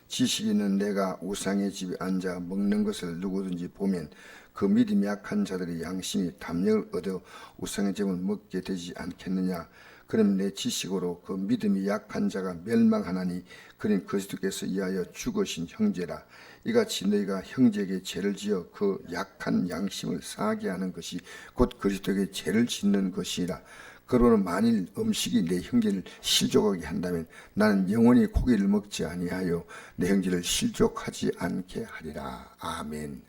지식이 있는 내가 우상의 집에 앉아 먹는 것을 누구든지 보면 그 믿음이 약한 자들의 양심이 담력을 얻어 우상의 집을 먹게 되지 않겠느냐. 그럼 내 지식으로 그 믿음이 약한 자가 멸망하나니 그는 그리스도께서 이하여 죽으신 형제라. 이같이 너희가 형제에게 죄를 지어 그 약한 양심을 상하게 하는 것이 곧 그리스도에게 죄를 짓는 것이라. 그러므로 만일 음식이 내 형제를 실족하게 한다면 나는 영원히 고기를 먹지 아니하여 내 형제를 실족하지 않게 하리라. 아멘.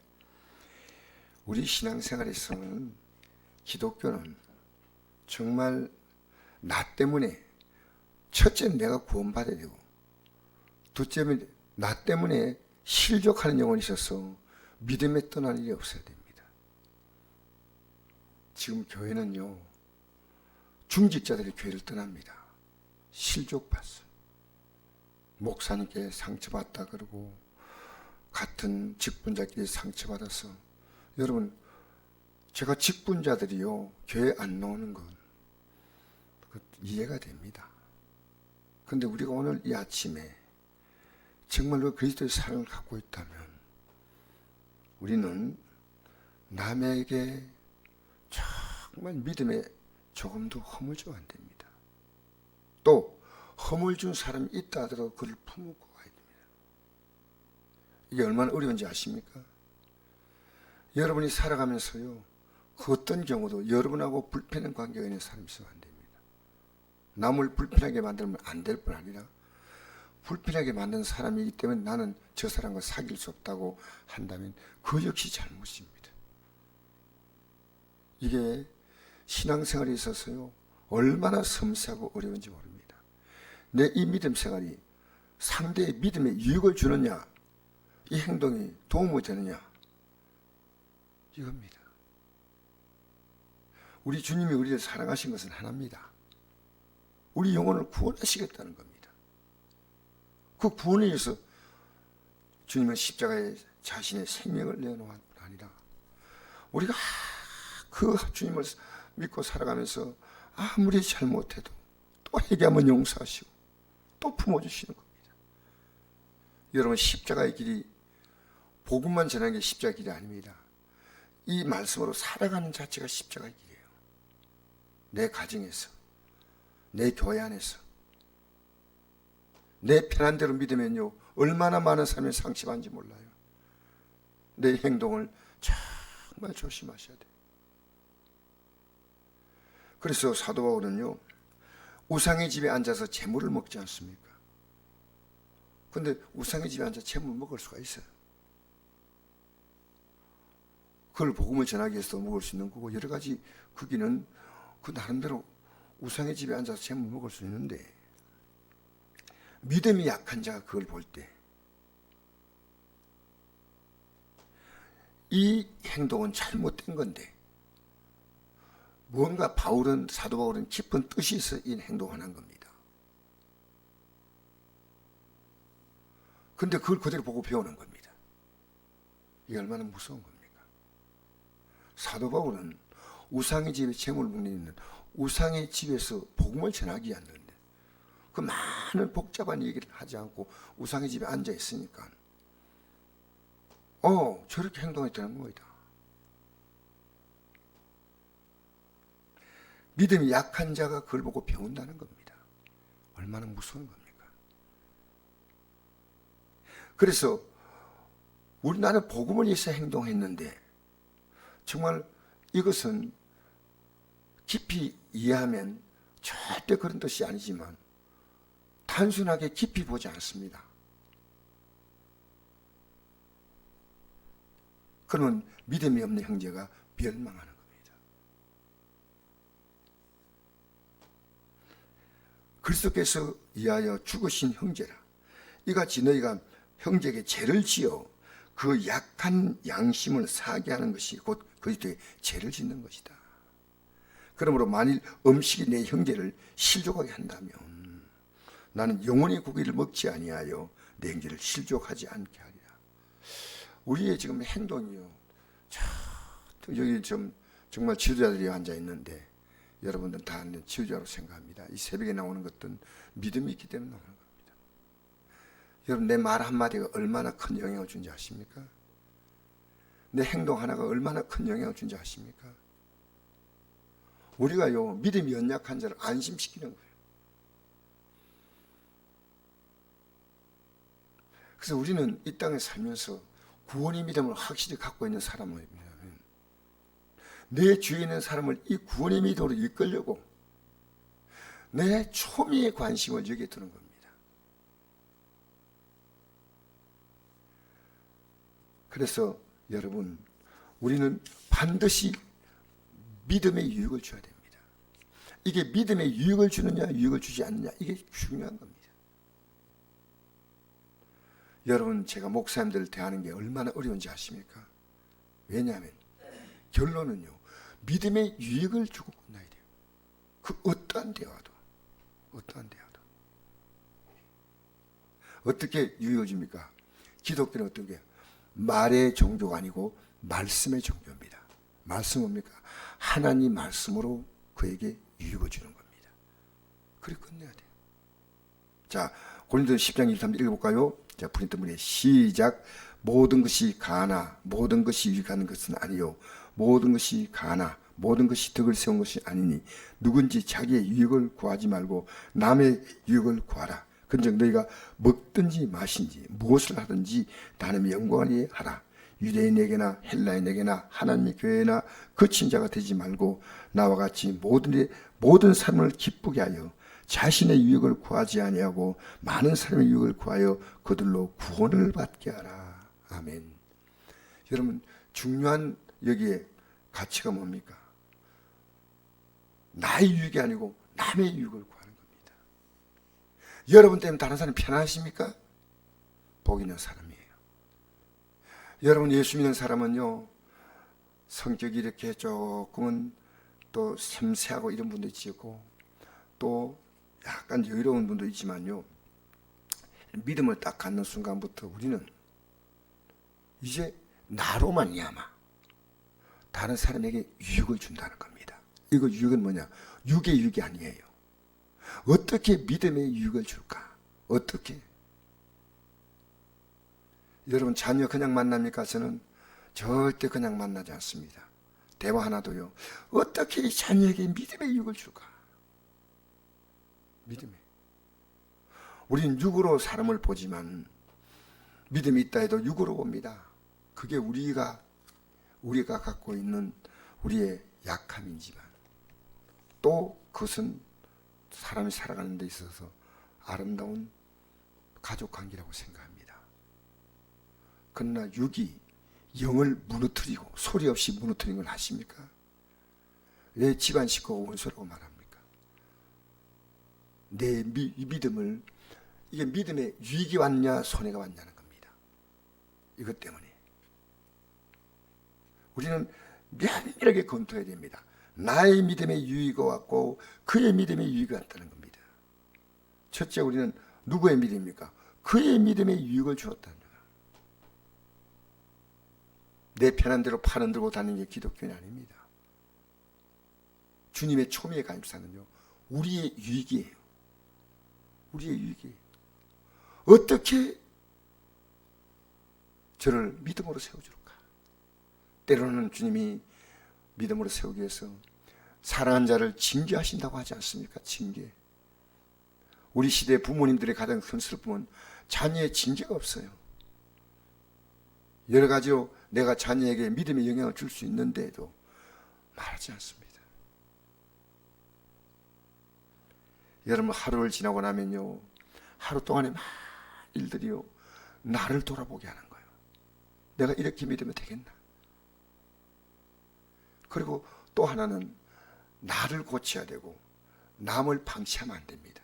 우리 신앙생활에서는 기독교는 정말 나 때문에 첫째는 내가 구원받아야 되고 둘째는 나 때문에 실족하는 영혼이 있어서 믿음에 떠날 일이 없어야 됩니다. 지금 교회는요, 중직자들이 교회를 떠납니다. 실족받어. 목사님께 상처받다 그러고 같은 직분자끼리 상처받아서. 여러분, 제가 직분자들이요 교회 안 나오는 건 이해가 됩니다. 그런데 우리가 오늘 이 아침에 정말로 그리스도의 사랑을 갖고 있다면 우리는 남에게 정말 믿음에 조금도 허물 주면 안 됩니다. 또 허물 준 사람이 있다 하더라도 그를 품고 가야 됩니다. 이게 얼마나 어려운지 아십니까? 여러분이 살아가면서요, 그 어떤 경우도 여러분하고 불편한 관계가 있는 사람이 있으면 안 됩니다. 남을 불편하게 만들면 안 될 뿐 아니라 불편하게 만든 사람이기 때문에 나는 저 사람과 사귈 수 없다고 한다면 그 역시 잘못입니다. 이게 신앙생활에 있어서요, 얼마나 섬세하고 어려운지 모릅니다. 내 이 믿음 생활이 상대의 믿음에 유익을 주느냐, 이 행동이 도움이 되느냐, 이겁니다. 우리 주님이 우리를 사랑하신 것은 하나입니다. 우리 영혼을 구원하시겠다는 겁니다. 그 구원에 의해서 주님은 십자가에 자신의 생명을 내놓은 뿐 아니라 우리가 그 주님을 믿고 살아가면서 아무리 잘못해도 또 회개하면 용서하시고 또 품어주시는 겁니다. 여러분, 십자가의 길이 복음만 전하는 게 십자가의 길이 아닙니다. 이 말씀으로 살아가는 자체가 십자가의 길이에요. 내 가정에서, 내 교회 안에서, 내 편한 대로 믿으면요, 얼마나 많은 사람이 상처받는지 몰라요. 내 행동을 정말 조심하셔야 돼요. 그래서 사도 바울은요, 우상의 집에 앉아서 재물을 먹지 않습니까? 그런데 우상의 집에 앉아 재물 먹을 수가 있어요. 그걸 복음을 전하기 위해서 먹을 수 있는 거고, 여러 가지 거기는 그 나름대로 우상의 집에 앉아서 재물 먹을 수 있는데, 믿음이 약한 자가 그걸 볼 때 이 행동은 잘못된 건데 뭔가 사도 바울은 깊은 뜻이 있어 이 행동을 한 겁니다. 그런데 그걸 그대로 보고 배우는 겁니다. 이게 얼마나 무서운 겁니까? 사도 바울은 우상의 집에 재물을 먹는 우상의 집에서 복음을 전하기 위한 그 많은 복잡한 얘기를 하지 않고 우상의 집에 앉아 있으니까 저렇게 행동했다는 겁니다. 믿음이 약한 자가 그걸 보고 배운다는 겁니다. 얼마나 무서운 겁니까? 그래서 나는 복음을 위해서 행동했는데 정말 이것은 깊이 이해하면 절대 그런 뜻이 아니지만 단순하게 깊이 보지 않습니다. 그러면 믿음이 없는 형제가 멸망하는 겁니다. 그리스도께서 이하여 죽으신 형제라. 이같이 너희가 형제에게 죄를 지어 그 약한 양심을 사게 하는 것이 곧 그리스도의 죄를 짓는 것이다. 그러므로 만일 음식이 내 형제를 실족하게 한다면 나는 영원히 고기를 먹지 아니하여 내 형제를 실족하지 않게 하리라. 우리의 지금 행동이요, 여기 정말 지도자들이 앉아 있는데 여러분들 다 지도자로 생각합니다. 이 새벽에 나오는 것들은 믿음이 있기 때문에 나오는 겁니다. 여러분, 내 말 한마디가 얼마나 큰 영향을 준지 아십니까? 내 행동 하나가 얼마나 큰 영향을 준지 아십니까? 우리가요, 믿음이 연약한 자를 안심시키는 거예요. 그래서 우리는 이 땅에 살면서 구원의 믿음을 확실히 갖고 있는 사람입니다. 내 주위에 있는 사람을 이 구원의 믿음으로 이끌려고 내 초미의 관심을 여기에 두는 겁니다. 그래서 여러분, 우리는 반드시 믿음의 유익을 줘야 됩니다. 이게 믿음의 유익을 주느냐 유익을 주지 않느냐, 이게 중요한 겁니다. 여러분, 제가 목사님들을 대하는 게 얼마나 어려운지 아십니까? 왜냐하면 결론은요, 믿음의 유익을 주고 끝나야 돼요. 그 어떠한 대화도. 어떻게 유익을 줍니까? 기독교는 어떤 게 말의 종교가 아니고 말씀의 종교입니다. 말씀 뭡니까? 하나님 말씀으로 그에게 유익을 주는 겁니다. 그래 끝내야 돼요. 자, 고린도서 10장 1-3절 읽어볼까요? 자, 프린트 문에 시작. 모든 것이 가나 모든 것이 유익한 것은 아니요, 모든 것이 가나 모든 것이 덕을 세운 것이 아니니 누군지 자기의 유익을 구하지 말고 남의 유익을 구하라. 그런즉 너희가 먹든지 마신지 무엇을 하든지 나님의 영광을 위해 하라. 유대인에게나 헬라인에게나 하나님의 교회나 거친 자가 되지 말고 나와 같이 모든 사람을 기쁘게 하여 자신의 유익을 구하지 아니하고 많은 사람의 유익을 구하여 그들로 구원을 받게 하라. 아멘. 여러분, 중요한 여기에 가치가 뭡니까? 나의 유익이 아니고 남의 유익을 구하는 겁니다. 여러분 때문에 다른 사람이 편하십니까? 복 있는 사람이에요. 여러분, 예수 믿는 사람은요, 성격이 이렇게 조금은 또 섬세하고 이런 분도 있고 또 약간 여유로운 분도 있지만요, 믿음을 딱 갖는 순간부터 우리는 이제 나로 말미암아 다른 사람에게 유익을 준다는 겁니다. 이거 유익은 뭐냐? 육의 유익이 아니에요. 어떻게 믿음의 유익을 줄까? 어떻게? 여러분, 자녀 그냥 만납니까? 저는 절대 그냥 만나지 않습니다. 대화 하나도요, 어떻게 이 자녀에게 믿음의 유익을 줄까? 믿음이. 우리는 육으로 사람을 보지만 믿음이 있다 해도 육으로 봅니다. 그게 우리가 갖고 있는 우리의 약함이지만 또 그것은 사람이 살아가는 데 있어서 아름다운 가족관계라고 생각합니다. 그러나 육이 영을 무너뜨리고 소리 없이 무너뜨리는 걸 아십니까? 왜 집안 식구가 원수라고 말합니까? 내 믿음을, 이게 믿음에 유익이 왔냐 손해가 왔냐는 겁니다. 이것 때문에 우리는 면밀하게 검토해야 됩니다. 나의 믿음의 유익이 왔고 그의 믿음의 유익이 왔다는 겁니다. 첫째, 우리는 누구의 믿음입니까? 그의 믿음의 유익을 주었다는 거예요. 내 편한 대로 팔은 들고 다니는 게 기독교는 아닙니다. 주님의 초미의 감사는요, 우리의 유익이에요. 우리의 유익이에요. 어떻게 저를 믿음으로 세워줄까? 때로는 주님이 믿음으로 세우기 위해서 사랑한 자를 징계하신다고 하지 않습니까? 징계. 우리 시대 부모님들의 가장 큰 슬픔은 자녀의 징계가 없어요. 여러 가지로 내가 자녀에게 믿음의 영향을 줄 수 있는데도 말하지 않습니다. 여러분, 하루를 지나고 나면요, 하루 동안에 많은 일들이요, 나를 돌아보게 하는 거예요. 내가 이렇게 믿으면 되겠나? 그리고 또 하나는 나를 고쳐야 되고 남을 방치하면 안 됩니다.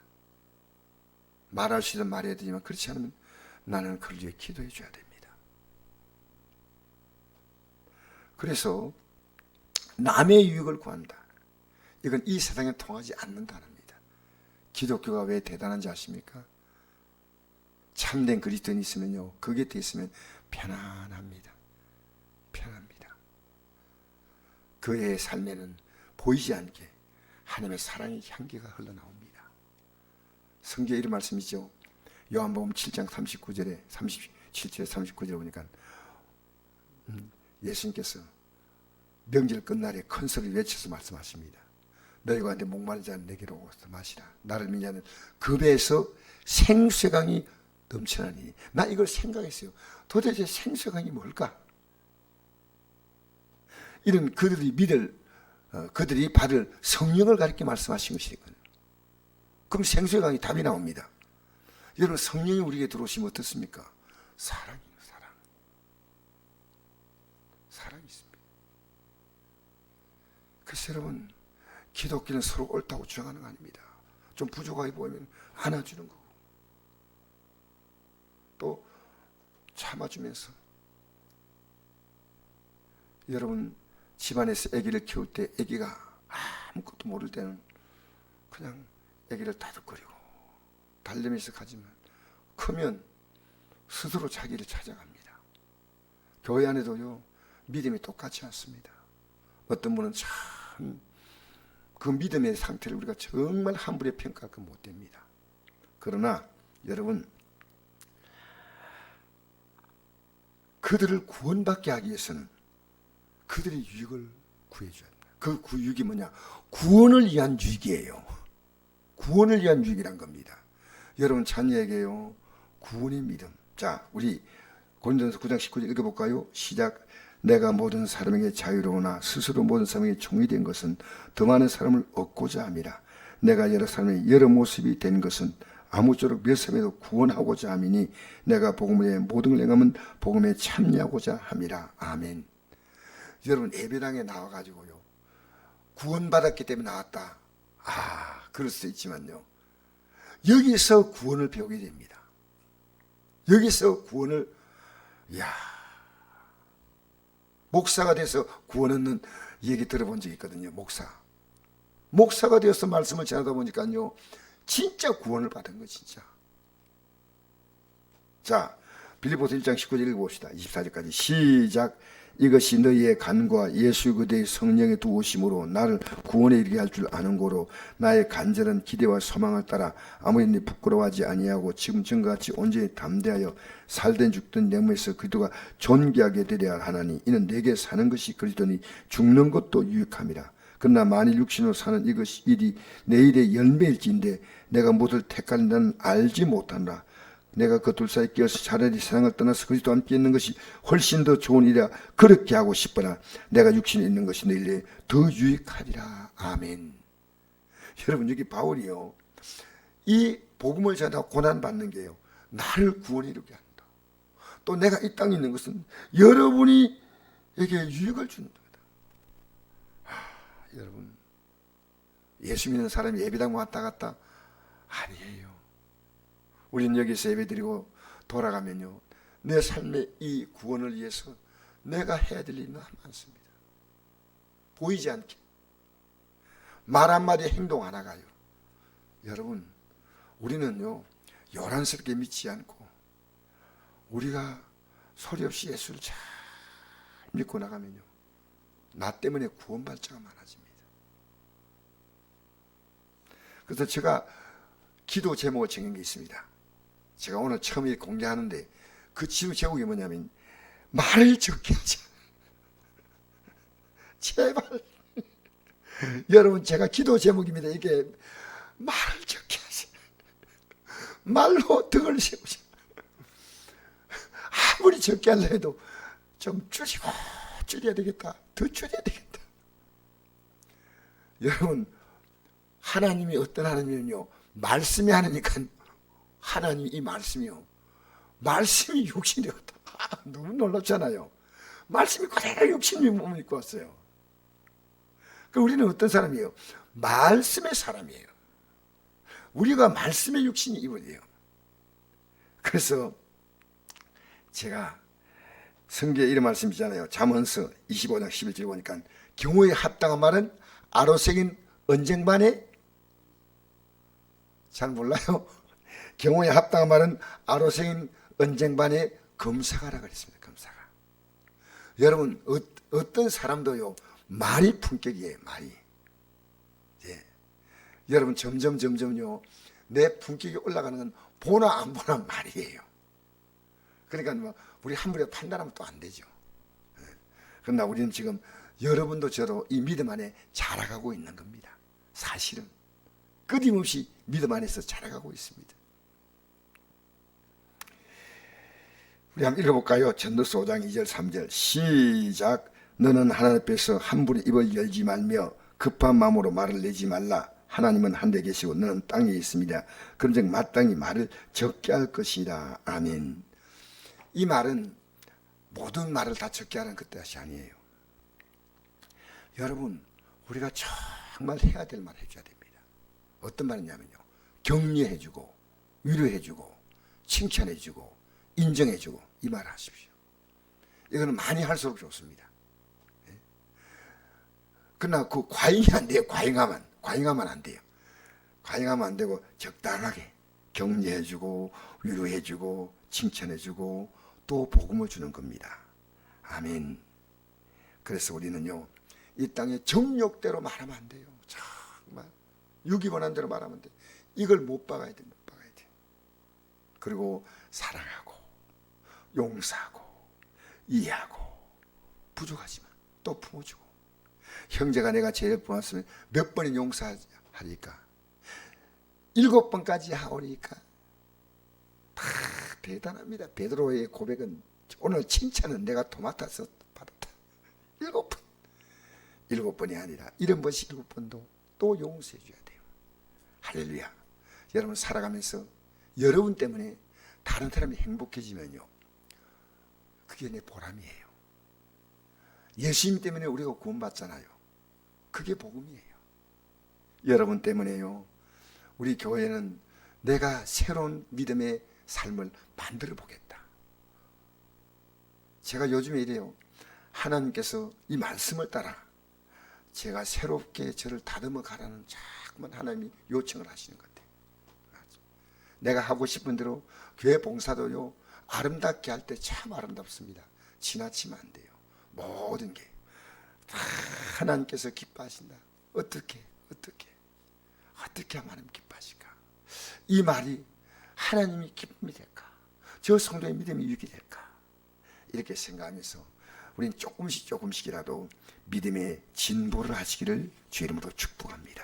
말할 수 있는 말해야 되지만 그렇지 않으면 나는 그를 위해 기도해 줘야 됩니다. 그래서 남의 유익을 구한다. 이건 이 세상에 통하지 않는다는 겁니다. 기독교가 왜 대단한지 아십니까? 참된 그리스도인이 있으면요, 그 곁에 있으면 편안합니다. 편합니다. 그의 삶에는 보이지 않게 하나님의 사랑의 향기가 흘러나옵니다. 성경에 이런 말씀이죠. 요한복음 7장 39절에 37절에 39절에 보니까 예수님께서 명절 끝날에 큰 소리를 외쳐서 말씀하십니다. 너희가 내 목마른 자는 내게로 오서 마시라. 나를 믿냐는 그 배에서 생수강이 넘쳐나니. 나 이걸 생각했어요. 도대체 생수강이 뭘까? 이런 그들이 받을 성령을 가리켜 말씀하신 것이거든요. 그럼 생수강이 답이 나옵니다. 여러분, 성령이 우리에게 들어오시면 어떻습니까? 사랑이에요. 사랑이 있습니다. 그래서 여러분, 기독교는 서로 옳다고 주장하는 거 아닙니다. 좀 부족하게 보이면 안아주는 거고, 또 참아주면서. 여러분, 집안에서 아기를 키울 때 아기가 아무것도 모를 때는 그냥 아기를 다독거리고 달래면서 가지만 크면 스스로 자기를 찾아갑니다. 교회 안에도요, 믿음이 똑같지 않습니다. 어떤 분은 참 그 믿음의 상태를 우리가 정말 함부로 평가할 건 못 됩니다. 그러나 여러분, 그들을 구원받게 하기 위해서는 그들의 유익을 구해줘야 합니다. 그 유익이 뭐냐? 구원을 위한 유익이에요. 구원을 위한 유익이란 겁니다. 여러분, 자녀에게요, 구원의 믿음. 자, 우리 고린도전서 9장 19절 읽어볼까요? 시작. 내가 모든 사람에게 자유로우나 스스로 모든 사람에게 종이 된 것은 더 많은 사람을 얻고자 함이라. 내가 여러 사람의 여러 모습이 된 것은 아무쪼록 몇 사람에도 구원하고자 함이니 내가 복음의 모든 걸 행하면 복음에 참여하고자 함이라. 아멘. 여러분, 예배당에 나와가지고요, 구원받았기 때문에 나왔다. 그럴 수 있지만요, 여기서 구원을 배우게 됩니다. 여기서 구원을, 목사가 돼서 구원 얻는 얘기 들어본 적이 있거든요. 목사가 되어서 말씀을 전하다 보니까요, 진짜 구원을 받은 거, 진짜. 자, 빌립보서 1장 19절 읽어봅시다. 24절까지 시작. 이것이 너희의 간과 예수 그대의 성령의 도우심으로 나를 구원에 이르게 할 줄 아는 고로 나의 간절한 기대와 소망을 따라 아무리 네 부끄러워하지 아니하고 지금 전같이 온전히 담대하여 살든 죽든 내 몸에서 그리스도가 존귀하게 되려 하나니 이는 내게 사는 것이 그리스도니 죽는 것도 유익함이라. 그러나 만일 육신으로 사는 이것이 일이 내일의 열매일지인데 내가 무엇을 택하는지는 알지 못한다. 내가 그 둘 사이에 끼어서 차라리 세상을 떠나서 그리스도와 함께 있는 것이 훨씬 더 좋은 일이라 그렇게 하고 싶으나 내가 육신에 있는 것이 내일에 더 유익하리라. 아멘. 여러분, 여기 바울이요, 이 복음을 전하고 고난받는 게요, 나를 구원에 이르게 한다. 또 내가 이 땅에 있는 것은 여러분이 에게 유익을 준다. 여러분, 예수 믿는 사람이 예배당 왔다 갔다 아니에요. 우리는 여기서 예배드리고 돌아가면요, 내 삶의 이 구원을 위해서 내가 해야 될 일이 많습니다. 보이지 않게 말 한마디 행동 하나가요. 여러분, 우리는요, 요란스럽게 믿지 않고 우리가 소리 없이 예수를 잘 믿고 나가면요, 나 때문에 구원받을 자가 많아집니다. 그래서 제가 기도 제목을 정한 게 있습니다. 제가 오늘 처음에 공개하는데 그 기도 제목이 뭐냐면 말을 적게 하자. 제발. 여러분, 제가 기도 제목입니다. 이게 말을 적게 하자. 말로 등을 세우자. 아무리 적게 하려 해도 좀 줄여야 되겠다. 더 줄여야 되겠다. 여러분, 하나님이 어떤 하나님이면요, 말씀이 하나니까 하나님 이 말씀이요, 말씀이 육신이 되었다. 너무 놀랍잖아요. 말씀이 그대로 육신이 몸을 입고 왔어요. 그럼 우리는 어떤 사람이에요? 말씀의 사람이에요. 우리가 말씀의 육신이 입어요. 그래서 제가 성경에 이런 말씀 있잖아요. 잠언서 25장 11절 보니까 경우에 합당한 말은 아로새긴 언쟁반에, 잘 몰라요. 경우에 합당한 말은 아로새긴 언쟁반에 검사가라 그랬습니다. 검사가. 여러분, 어떤 사람도요, 말이 품격이에요. 말이. 예. 여러분, 점점요, 내 품격이 올라가는 건 보나 안 보나 말이에요. 그러니까 뭐 우리 함부로 판단하면 또 안 되죠. 그러나 우리는 지금 여러분도 저도 이 믿음 안에 자라가고 있는 겁니다. 사실은 끊임없이 믿음 안에서 자라가고 있습니다. 우리 한번 읽어볼까요? 전도서 5장 2절 3절 시작. 너는 하나님 앞에서 함부로 입을 열지 말며 급한 마음으로 말을 내지 말라. 하나님은 한데 계시고 너는 땅에 있습니다. 그런즉 마땅히 말을 적게 할 것이라. 아멘. 이 말은 모든 말을 다 적게 하는 그 뜻이 아니에요. 여러분, 우리가 정말 해야 될 말 해줘야 됩니다. 어떤 말이냐면요, 격려해주고 위로해주고 칭찬해주고 인정해주고 이 말 하십시오. 이거는 많이 할수록 좋습니다. 그러나 그 과잉이 안 돼요. 과잉하면 안 돼요. 과잉하면 안 되고 적당하게 격려해주고 위로해주고 칭찬해주고 또 복음을 주는 겁니다. 아멘. 그래서 우리는요, 이 땅에 정욕대로 말하면 안 돼요. 정말 유기원한 대로 말하면 돼. 이걸 못 박아야 돼. 못 박아야 돼. 그리고 사랑하고 용서하고 이해하고 부족하지만 또 품어주고. 형제가 내가 죄를 범했으면 몇 번은 용서하리까? 7번까지 하오리까? 다 대단합니다. 베드로의 고백은, 오늘 칭찬은 내가 도맡아서 받았다. 7번. 7번이 아니라 70번씩 7번도 또 용서해 줘야 돼요. 할렐루야. 여러분 살아가면서 여러분 때문에 다른 사람이 행복해지면요, 그게 내 보람이에요. 예수님 때문에 우리가 구원받잖아요. 그게 복음이에요. 여러분 때문에요, 우리 교회는 내가 새로운 믿음의 삶을 만들어 보겠다. 제가 요즘에 이래요. 하나님께서 이 말씀을 따라 제가 새롭게 저를 다듬어 가라는 자꾸만 하나님이 요청을 하시는 것 같아요. 내가 하고 싶은 대로 교회 봉사도요, 아름답게 할 때 참 아름답습니다. 지나치면 안 돼요. 모든 게 다 하나님께서 기뻐하신다. 어떻게 하면 하나님 기뻐하실까? 이 말이 하나님이 기쁨이 될까? 저 성도의 믿음이 유익이 될까? 이렇게 생각하면서 우리는 조금씩이라도 믿음의 진보를 하시기를 주 이름으로 축복합니다.